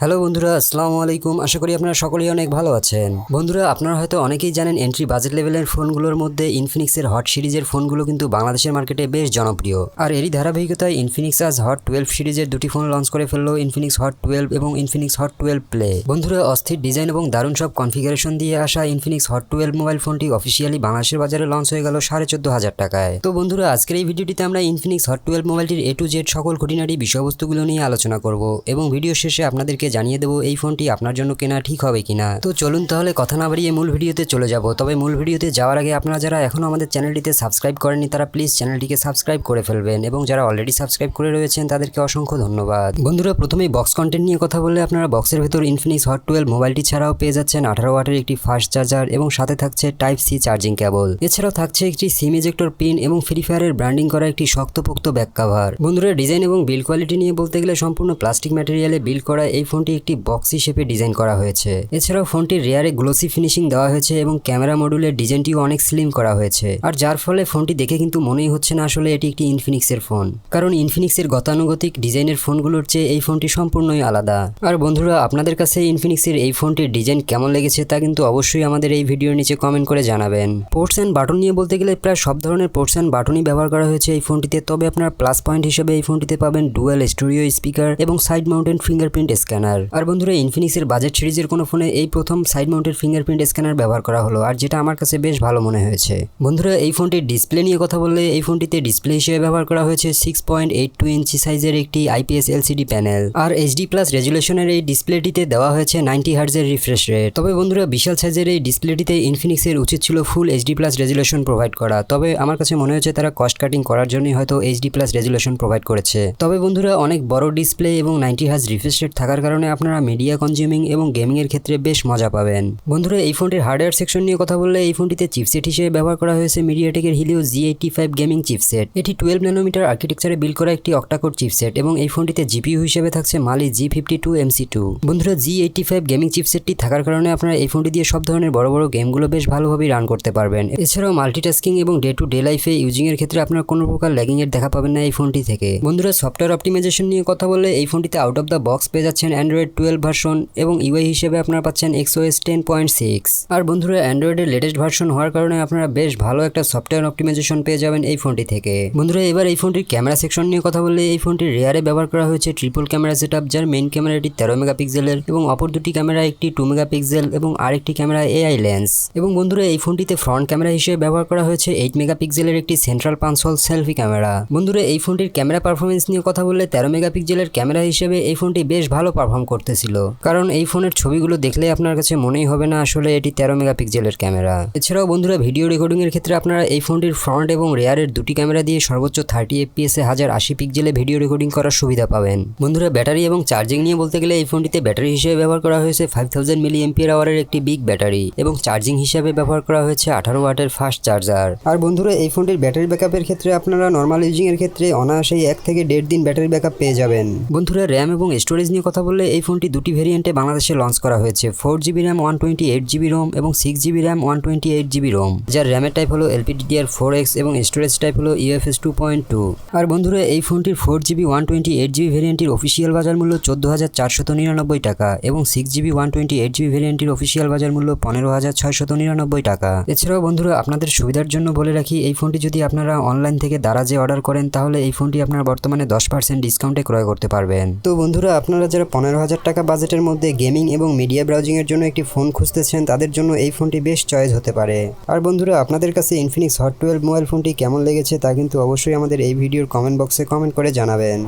Hello বন্ধুরা, আসসালামু আলাইকুম। আশা করি আপনারা সকলেই অনেক ভালো আছেন। বন্ধুরা, আপনারা হয়তো অনেকেই জানেন এন্ট্রি বাজেট লেভেলের ফোনগুলোর মধ্যে ইনফিনিক্সের হট সিরিজের ফোনগুলো কিন্তু বাংলাদেশের মার্কেটে বেশ জনপ্রিয়। আর এরই ধারাবাহিকতায় ইনফিনিক্স আজ হট 12 সিরিজের দুটি ফোন লঞ্চ করে ফেললো, ইনফিনিক্স হট 12 এবং ইনফিনিক্স হট 12 প্লে। বন্ধুরা, অস্থির ডিজাইন এবং দারুণ সব কনফিগারেশন দিয়ে আসা ইনফিনিক্স হট 12 মোবাইল ফোনটি অফিসিয়ালি বাংলাদেশের বাজারে লঞ্চ হয়ে গেল 14,500 টাকায়। তো বন্ধুরা, আজকের এই ভিডিওটিতে আমরা Infinix hot 12 মোবাইলটির A to Z সকল খুঁটিনাটি বিষয়বস্তুগুলো নিয়ে আলোচনা করব এবং ভিডিও শেষে আপনাদেরকে জানিয়ে দেবো এই ফোনটি আপনার জন্য কেনা ঠিক হবে কিনা। তো চলুন তাহলে কথা না বাড়িয়ে মূল ভিডিওতে চলে যাব। তবে মূল ভিডিওতে যাওয়ার আগে আপনারা যারা এখনো আমাদের চ্যানেলটিতে সাবস্ক্রাইব করেননি তারা প্লিজ চ্যানেলটিকে সাবস্ক্রাইব করে ফেলবেন, এবং যারা অলরেডি সাবস্ক্রাইব করে রয়েছেন তাদেরকে অসংখ্য ধন্যবাদ। বন্ধুরা, প্রথমেই বক্স কন্টেন্ট নিয়ে কথা বললে আপনারা বক্সের ভেতর ইনফিনিক্স হট 12 মোবাইলটি ছাড়াও পেয়ে যাচ্ছেন 18 ওয়াটের একটি ফাস্ট চার্জার এবং সাথে থাকছে টাইপ সি চার্জিং কেবল। এছাড়াও থাকছে একটি সিম ইজেক্টর পিন এবং ফ্রি ফায়ারের ব্র্যান্ডিং করা একটি শক্তপোক্ত ব্যাক কভার। বন্ধুরা, ডিজাইন এবং বিল্ড কোয়ালিটি নিয়ে বলতে গেলে সম্পূর্ণ প্লাস্টিক ম্যাটেরিয়ালে বিল্ড করা এই ফোনটি একটি বক্সি শেপে ডিজাইন করা হয়েছে। এছাড়াও ফোনটির রেয়ারে গ্লোসি ফিনিশিং দেওয়া হয়েছে এবং ক্যামেরা মডিউলের ডিজাইনটিও অনেক স্লিম করা হয়েছে। আর যার ফলে ফোনটি দেখে কিন্তু মনেই হচ্ছে না আসলে এটি একটি ইনফিনিক্সের ফোন, কারণ ইনফিনিক্সের গতানুগতিক ডিজাইনের ফোনগুলোর চেয়ে এই ফোনটি সম্পূর্ণই আলাদা। আর বন্ধুরা, আপনাদের কাছে ইনফিনিক্সের এই ফোনটির ডিজাইন কেমন লেগেছে তা কিন্তু অবশ্যই আমাদের এই ভিডিওর নিচে কমেন্ট করে জানাবেন। পোর্টস অ্যান্ড বাটন নিয়ে বলতে গেলে প্রায় সব ধরনের পোর্টস অ্যান্ড বাটনই ব্যবহার করা হয়েছে এই ফোনটিতে। তবে আপনার প্লাস পয়েন্ট হিসেবে এই ফোনটিতে পাবেন ডুয়াল স্টুডিও স্পিকার এবং সাইড মাউন্টেড ফিঙ্গারপ্রিন্ট স্ক্যানার। আর বন্ধুরা, ইনফিনিক্সের বাজেট সিরিজের কোনো ফোনে এই প্রথম সাইড মাউন্টেড ফিঙ্গারপ্রিন্ট স্ক্যানার ব্যবহার করা হলো, আর যেটা আমার কাছে বেশ ভালো মনে হয়েছে। বন্ধুরা, এই ফোনটির ডিসপ্লে নিয়ে কথা বললে এই ফোনটিতে ডিসপ্লে হিসেবে ব্যবহার করা হয়েছে 6.82 ইঞ্চি সাইজের একটি IPS LCD প্যানেল। আর HD+ রেজুলেশনের এই ডিসপ্লেটিতে দেওয়া হয়েছে 90 হার্জের রিফ্রেশ রেট। তবে বন্ধুরা, বিশাল সাইজের এই ডিসপ্লেটিতে ইনফিনিক্সের উচিত ছিল ফুল HD+ রেজুলেশন প্রোভাইড করা। তবে আমার কাছে মনে হচ্ছে তারা কস্ট কাটিং করার জন্যই হয়তো HD+ রেজুলেশন প্রোভাইড করেছে। তবে বন্ধুরা, অনেক বড় ডিসপ্লে এবং 90 হার্জ রিফ্রেশ রেট থাকার কারণে আপনারা মিডিয়া কনজিউমিং এবং গেমিং এর ক্ষেত্রে বেশ মজা পাবেন। বন্ধুরা, এই ফোনটির হার্ডওয়্যার সেকশন নিয়ে কথা বললে এই ফোনটিতে চিপসেট হিসেবে ব্যবহার করা হয়েছে মিডিয়াটেকের হিলিও G85 গেমিং চিপসেট। এটি 12 ন্যানোমিটার আর্কিটেকচারে বিল্ড করা একটি অক্টাকোর চিপসেট এবং এই ফোনটিতে জিপিইউ হিসেবে থাকছে মালি G52 MC2। বন্ধুরা, G85 গেমিং চিপসেটটি থাকার কারণে আপনারা এই ফোনটি দিয়ে সব ধরনের বড় বড় গেমগুলো বেশ ভালোভাবে রান করতে পারবেন। এছাড়াও মাল্টিটাস্কিং এবং ডে টু ডে লাইফে ইউজিং এর ক্ষেত্রে আপনারা কোনো প্রকার ল্যাগিং এর দেখা পাবেন না এই ফোনটি থেকে। বন্ধুরা, সফটওয়্যার অপটিমাইজেশন নিয়ে কথা বললে এই ফোনটিতে আউট অফ দ্য বক্স পেয়ে যাচ্ছেন অ্যান্ড্রয়েড 12 ভার্সন এবং ইউআই হিসেবে আপনারা পাচ্ছেন XOS 10.6। আর বন্ধুরা, অ্যান্ড্রয়েডের লেটেস্ট ভার্সন হওয়ার কারণে আপনারা বেশ ভালো একটা সফটওয়্যার অপটিমাইজেশন পেয়ে যাবেন এই ফোনটি থেকে। বন্ধুরা, এবার এই ফোনটির ক্যামেরা সেকশন নিয়ে কথা বললে এই ফোনটির রেয়ারে ব্যবহার করা হয়েছে ট্রিপল ক্যামেরা সেটআপ, যার মেইন ক্যামেরাটি 13 মেগাপিক্সেলের এবং অপর দুটি ক্যামেরা একটি 2 মেগাপিক্সেল এবং আরেকটি ক্যামেরা AI লেন্স। এবং বন্ধুরা, এই ফোনটিতে ফ্রন্ট ক্যামেরা হিসেবে ব্যবহার করা হয়েছে 8 মেগাপিক্সেলের একটি central punch whole selfie camera. বন্ধুরা, এই ফোনটির ক্যামেরা পারফরমেন্স নিয়ে কথা বললে 13 মেগাপিক্সেলের ক্যামেরা হিসেবে এই ফোনটি বেশ ভালো পারফর্ম করতেছিল, কারণ এই ফোনের ছবিগুলো দেখলে আপনার কাছে মনেই হবে না আসলে এটি 13 মেগাপিক্সেলের ক্যামেরা। এছাড়াও বন্ধুরা, ভিডিও রেকর্ডিং এর ক্ষেত্রে আপনারা এই ফোনটির ফ্রন্ট এবং রেয়ারের দুটি ক্যামেরা দিয়ে সর্বোচ্চ 30 FPS এ 1080 পিক্সেলে ভিডিও রেকর্ডিং করার সুবিধা পাবেন। বন্ধুরা, ব্যাটারি এবং চার্জিং নিয়ে বলতে গেলে এই ফোনটিতে ব্যাটারি হিসেবে ব্যবহার করা হয়েছে 5000 mAh এর একটি বিগ ব্যাটারি এবং চার্জিং হিসেবে ব্যবহার করা হয়েছে 18 ওয়াটের ফাস্ট চার্জার। আর বন্ধুরা, এই ফোনটির ব্যাটারি ব্যাকআপের ক্ষেত্রে আপনারা নর্মাল ইউজিং এর ক্ষেত্রে অনায়াসেই 1 থেকে 1.5 দিন ব্যাটারি ব্যাকআপ পেয়ে যাবেন। বন্ধুরা, র্যাম এবং স্টোরেজ নিয়ে কথা বললে এই ফোনটি দুটি ভেরিয়েন্টে বাংলাদেশে লঞ্চ করা হয়েছে, 4GB RAM 128GB ROM এবং 6GB RAM 128GB ROM, যার র্যামের টাইপ হলো LPDDR4X এবং স্টোরেজ টাইপ হলো UFS 2.2। আর বন্ধুরা, এই ফোনটির 4GB 128GB ভেরিয়েন্টের অফিসিয়াল বাজার মূল্য 14,499 টাকা এবং 6GB 128GB ভেরিয়েন্টের অফিসিয়াল বাজার মূল্য 15,699 টাকা। এছাড়াও বন্ধুরা, আপনাদের সুবিধার জন্য বলে রাখি, এই ফোনটি যদি আপনারা অনলাইন থেকে দারাজে অর্ডার করেন তাহলে এই ফোনটি আপনারা বর্তমানে 10% ডিসকাউন্টে ক্রয় করতে পারবেন। তো বন্ধুরা, আপনারা যারা 15,000 টাকা বাজেটের মধ্যে গেমিং এবং মিডিয়া ব্রাউজিং এর জন্য একটি ফোন খুঁজতেছেন তাদের জন্য এই ফোনটি বেশ চয়েস হতে পারে। আর বন্ধুরা, আপনাদের কাছে ইনফিনিক্স হট 12 মোবাইল ফোনটি কেমন লেগেছে তা কিন্তু অবশ্যই আমাদের এই ভিডিওর কমেন্ট বক্সে কমেন্ট করে জানাবেন।